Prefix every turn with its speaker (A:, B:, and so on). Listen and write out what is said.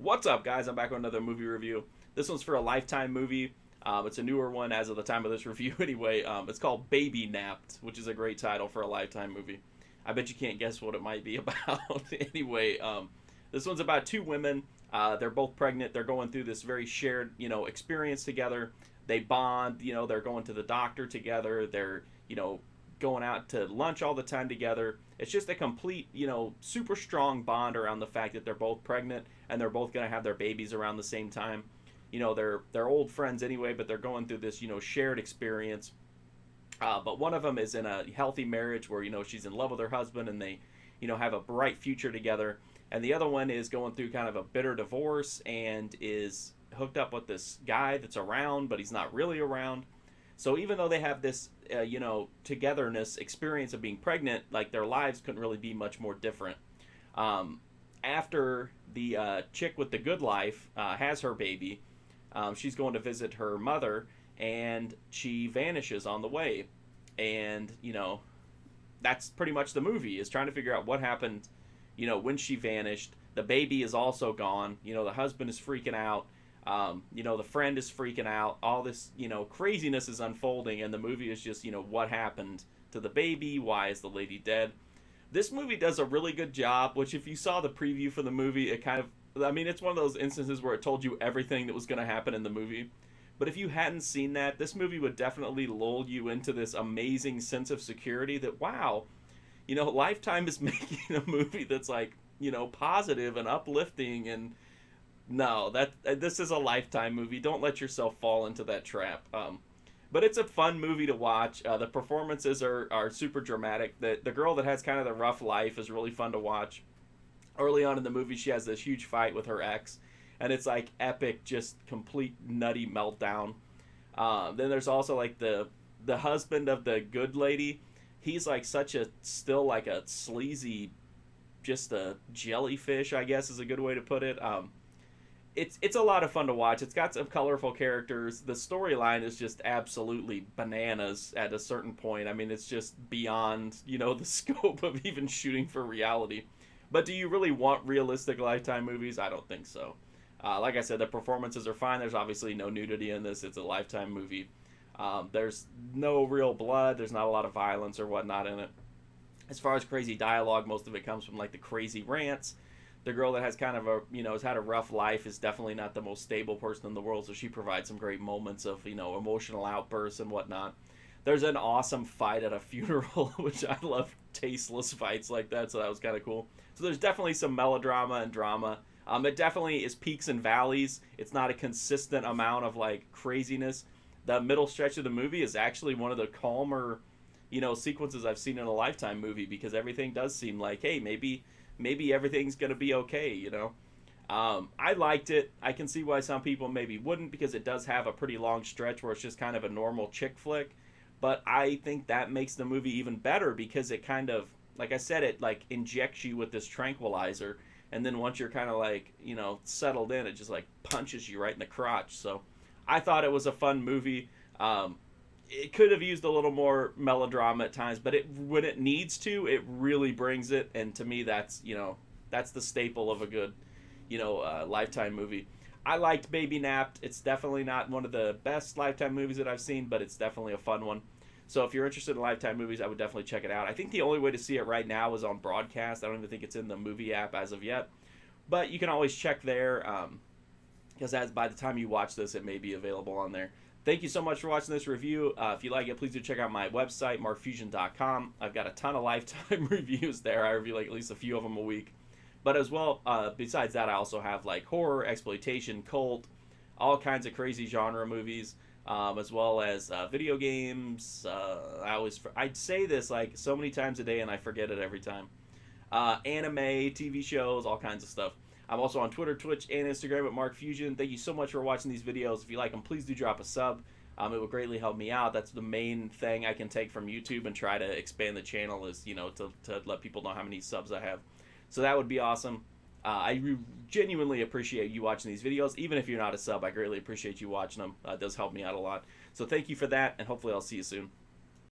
A: What's up, guys? I'm back with another movie review. This one's for a Lifetime movie. It's a newer one as of the time of this review, anyway. It's called Babynapped, which is a great title for a Lifetime movie. I bet you can't guess what it might be about. Anyway, this one's about two women. They're both pregnant. They're going through this very shared, experience together. They bond. They're going to the doctor together. They're, going out to lunch all the time together. It's just a complete, super strong bond around the fact that they're both pregnant and they're both going to have their babies around the same time. They're old friends anyway, but they're going through this, shared experience. But one of them is in a healthy marriage where, she's in love with her husband and they, have a bright future together. And the other one is going through kind of a bitter divorce and is hooked up with this guy that's around, but he's not really around. So even though they have this, togetherness experience of being pregnant, like their lives couldn't really be much more different. After the chick with the good life has her baby, she's going to visit her mother, and she vanishes on the way. And, that's pretty much the movie, is trying to figure out what happened, when she vanished. The baby is also gone. The husband is freaking out. The friend is freaking out. All this, craziness is unfolding, and the movie is just, what happened to the baby? Why is the lady dead? This movie does a really good job, which if you saw the preview for the movie, it kind of, it's one of those instances where it told you everything that was going to happen in the movie. But if you hadn't seen that, this movie would definitely lull you into this amazing sense of security that, wow, Lifetime is making a movie that's like, positive and uplifting. And no, this is a Lifetime movie. Don't let yourself fall into that trap. But it's a fun movie to watch. The performances are super dramatic. The girl that has kind of the rough life is really fun to watch. Early on in the movie, she has this huge fight with her ex, and it's like epic, just complete nutty meltdown. Then there's also like the husband of the good lady. He's like still like a sleazy, just a jellyfish, I guess is a good way to put it. It's a lot of fun to watch. It's got some colorful characters. The storyline is just absolutely bananas at a certain point. It's just beyond, the scope of even shooting for reality. But do you really want realistic Lifetime movies? I don't think so. Like I said, the performances are fine. There's obviously no nudity in this. It's a Lifetime movie. There's no real blood. There's not a lot of violence or whatnot in it. As far as crazy dialogue, most of it comes from like the crazy rants. The girl that has kind of has had a rough life is definitely not the most stable person in the world, so she provides some great moments of, emotional outbursts and whatnot. There's an awesome fight at a funeral, which I love tasteless fights like that, so that was kind of cool. So there's definitely some melodrama and drama. It definitely is peaks and valleys. It's not a consistent amount of like craziness. The middle stretch of the movie is actually one of the calmer, sequences I've seen in a Lifetime movie, because everything does seem like, hey, maybe everything's gonna be okay. I liked it. I can see why some people maybe wouldn't, because it does have a pretty long stretch where it's just kind of a normal chick flick. But I think that makes the movie even better, because it kind of, like I said, it like injects you with this tranquilizer, and then once you're kind of like, settled in, it just like punches you right in the crotch. So I thought it was a fun movie. It could have used a little more melodrama at times, but when it needs to, it really brings it. And to me, that's the staple of a good, Lifetime movie. I liked Babynapped. It's definitely not one of the best Lifetime movies that I've seen, but it's definitely a fun one. So if you're interested in Lifetime movies, I would definitely check it out. I think the only way to see it right now is on broadcast. I don't even think it's in the movie app as of yet, but you can always check there, because by the time you watch this, it may be available on there. Thank you so much for watching this review. If you like it, please do check out my website, markfusion.com. I've got a ton of Lifetime reviews there. I review like at least a few of them a week. But as well, besides that, I also have like horror, exploitation, cult, all kinds of crazy genre movies, as well as video games. I'd say this like so many times a day, and I forget it every time. Anime, TV shows, all kinds of stuff. I'm also on Twitter, Twitch, and Instagram at MarkFusion. Thank you so much for watching these videos. If you like them, please do drop a sub. It would greatly help me out. That's the main thing I can take from YouTube and try to expand the channel, is, to let people know how many subs I have. So that would be awesome. I genuinely appreciate you watching these videos. Even if you're not a sub, I greatly appreciate you watching them. It does help me out a lot. So thank you for that, and hopefully I'll see you soon.